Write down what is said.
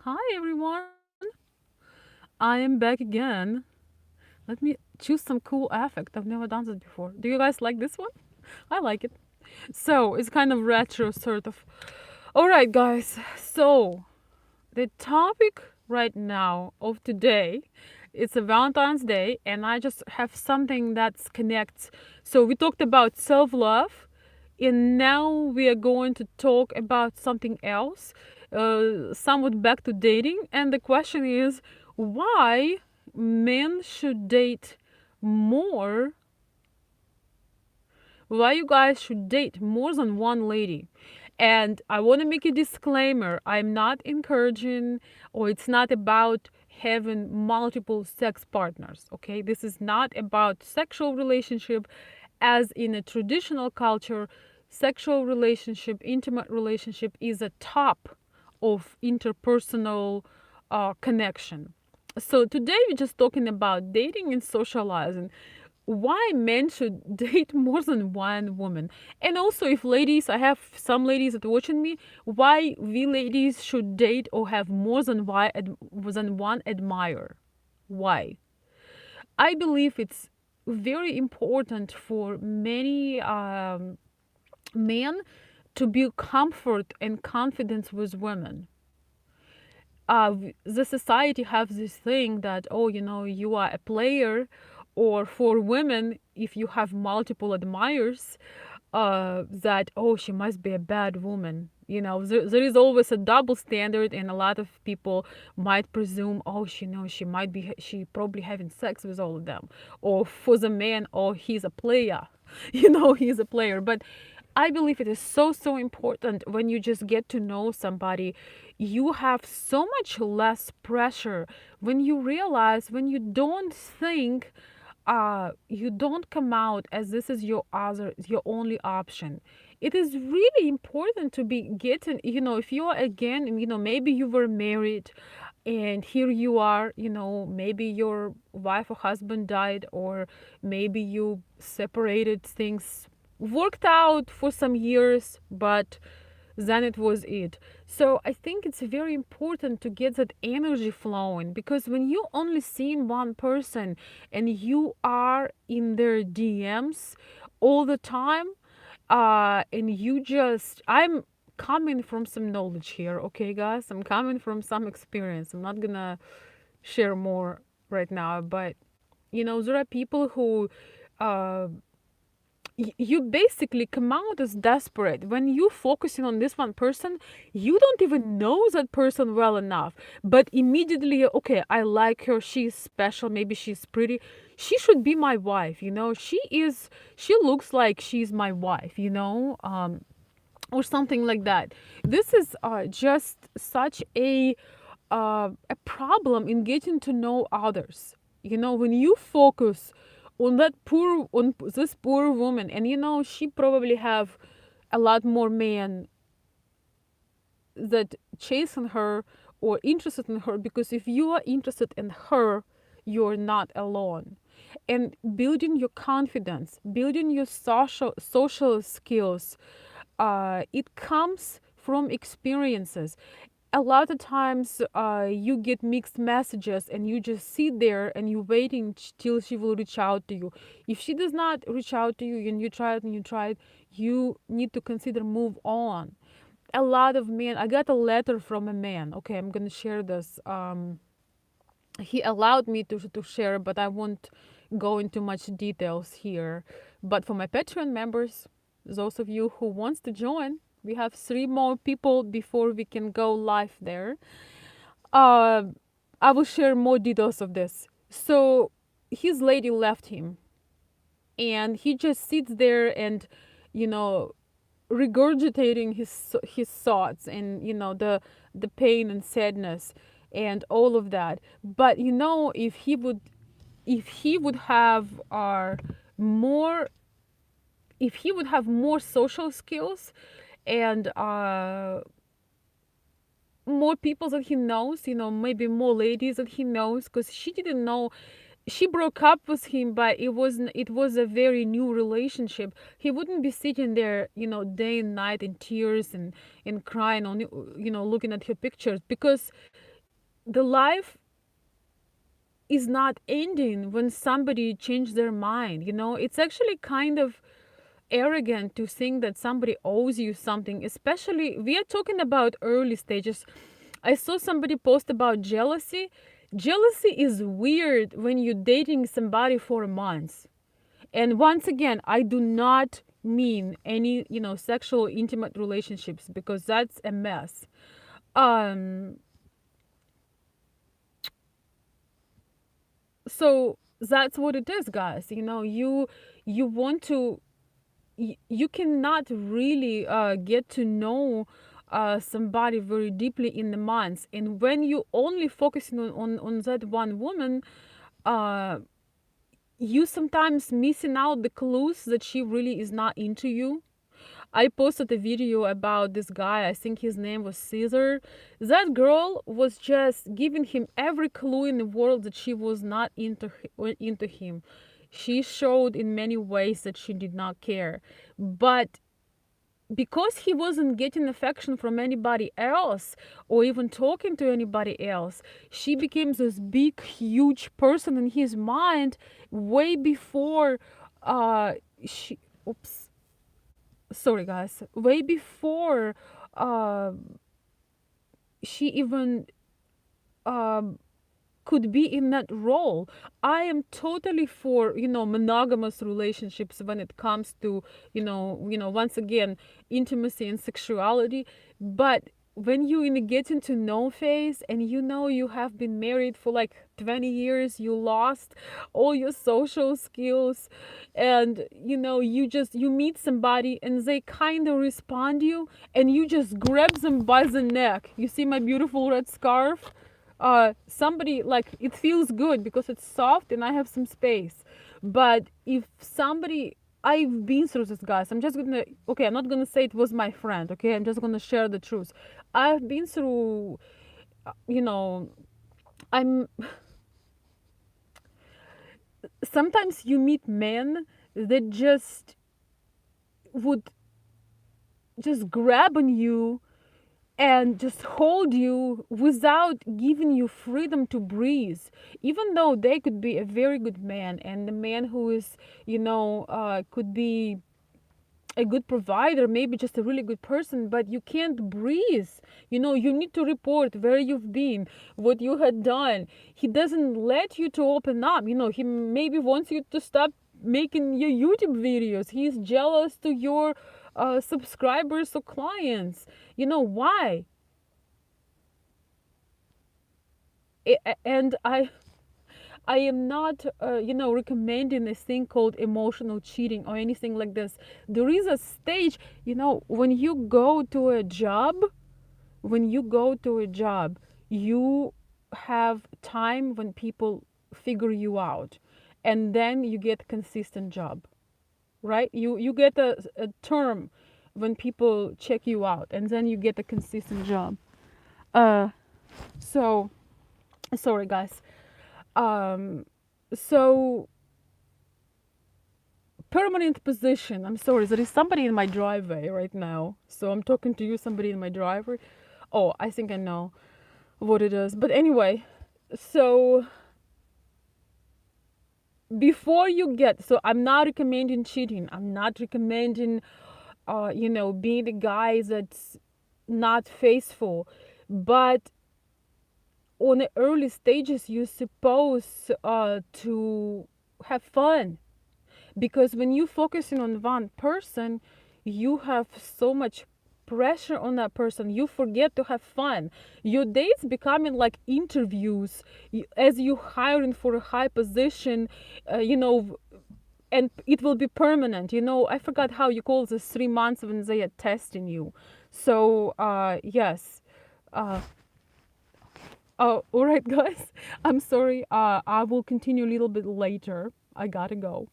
Hi everyone, I am back again. Let me choose some cool affect. I've never done this before. Do you guys like this one? I like it. So it's kind of retro, sort of. All right, guys. So the topic right now of today, it's a Valentine's Day, and I just have something that connects. So we talked about self-love, and now we are going to talk about something else, somewhat back to dating. And the question is why men should date more, why you guys should date more than one lady. And I want to make a disclaimer, I'm not encouraging, or it's not about having multiple sex partners, okay? This is not about sexual relationship as in a traditional culture. Sexual relationship, intimate relationship is a top of interpersonal connection. So today we're just talking about dating and socializing, why men should date more than one woman. And also, if ladies, I have some ladies that are watching me, why we ladies should date or have more than one admirer. Why? I believe it's very important for many men to build comfort and confidence with women. The society has this thing that, oh, you are a player, or for women, if you have multiple admirers, that, oh, she must be a bad woman. There is always a double standard, and a lot of people might presume, oh, she probably having sex with all of them. Or for the man, oh, he's a player. He's a player. But I believe it is so, so important when you just get to know somebody. You have so much less pressure when you realize, when you don't think, you don't come out as this is your only option. It is really important to be getting, if you are again, maybe you were married and here you are, maybe your wife or husband died, or maybe you separated, things worked out for some years, but then it was it. So I think it's very important to get that energy flowing, because when you only see one person and you are in their DMs all the time, and I'm coming from some knowledge here, okay, guys? I'm coming from some experience. I'm not gonna share more right now, but there are people who uh, you basically come out as desperate when you focusing on this one person. You don't even know that person well enough, but immediately, okay, I like her, she's special, maybe she's pretty, she should be my wife, she looks like she's my wife, or something like that. This is just such a problem in getting to know others. When you focus on this poor woman, and she probably have a lot more men that chasing her or interested in her, because if you are interested in her, you're not alone. And building your confidence, building your social skills, it comes from experiences. A lot of times you get mixed messages and you just sit there and you're waiting till she will reach out to you. If she does not reach out to you and you try it and you try it, you need to consider move on. A lot of men, I got a letter from a man, okay, I'm gonna share this. He allowed me to share, but I won't go into much details here. But for my Patreon members, those of you who wants to join, we have 3 more people before we can go live there. uh, I will share more details of this. So his lady left him, and he just sits there and, you know regurgitating his thoughts, and the pain and sadness and all of that. But if he would have more if he would have more social skills, and more people that he knows, maybe more ladies that he knows, because she didn't know. She broke up with him, but it was a very new relationship. He wouldn't be sitting there, day and night in tears and crying on, looking at her pictures, because the life is not ending when somebody changed their mind. It's actually kind of arrogant to think that somebody owes you something, especially we are talking about early stages. I saw somebody post about jealousy. Jealousy is weird when you're dating somebody for months. And once again, I do not mean any, sexual intimate relationships, because that's a mess. Um so that's what it is, guys. You want to, you cannot really get to know somebody very deeply in the months, and when you only focusing on that one woman, uh you sometimes missing out the clues that she really is not into you. I posted a video about this guy. I think his name was Caesar. That girl was just giving him every clue in the world that she was not into him. She showed in many ways that she did not care. But because he wasn't getting affection from anybody else or even talking to anybody else, she became this big, huge person in his mind way before she. Oops, sorry guys, way before uh, she even um, could be in that role. I am totally for, monogamous relationships when it comes to, once again, intimacy and sexuality. But when you in the getting to know phase, and you have been married for like 20 years, you lost all your social skills, and you meet somebody and they kind of respond you, and you just grab them by the neck. You see my beautiful red scarf? Somebody, like, it feels good because it's soft and I have some space. But if somebody, I've been through this, guys. I'm not gonna say it was my friend, okay? I'm just gonna share the truth. I've been through, you know, I'm sometimes you meet men that just would just grab on you and just hold you without giving you freedom to breathe, even though they could be a very good man, and the man who is, could be a good provider, maybe just a really good person, but you can't breathe. You need to report where you've been, what you had done. He doesn't let you to open up. He maybe wants you to stop making your YouTube videos. He's jealous to your subscribers or clients. Why? And I am not, recommending a thing called emotional cheating or anything like this. There is a stage, when you go to a job, you have time when people figure you out, and then you get consistent job, right? You get a term when people check you out, and then you get a consistent job. Uh, so sorry, guys. Um, so permanent position. I'm sorry, there is somebody in my driveway right now. So I'm talking to you, somebody in my driveway. Oh, I think I know what it is. But anyway, so before you get, so I'm not recommending cheating. I'm not recommending, being the guy that's not faithful. But on the early stages, you're supposed to have fun, because when you focusing on one person, you have so much pressure on that person, you forget to have fun. Your dates becoming like interviews, as you hiring for a high position, and it will be permanent. I forgot how you call this, 3 months when they are testing you. So yes. All right, guys. I'm sorry. I will continue a little bit later. I gotta go.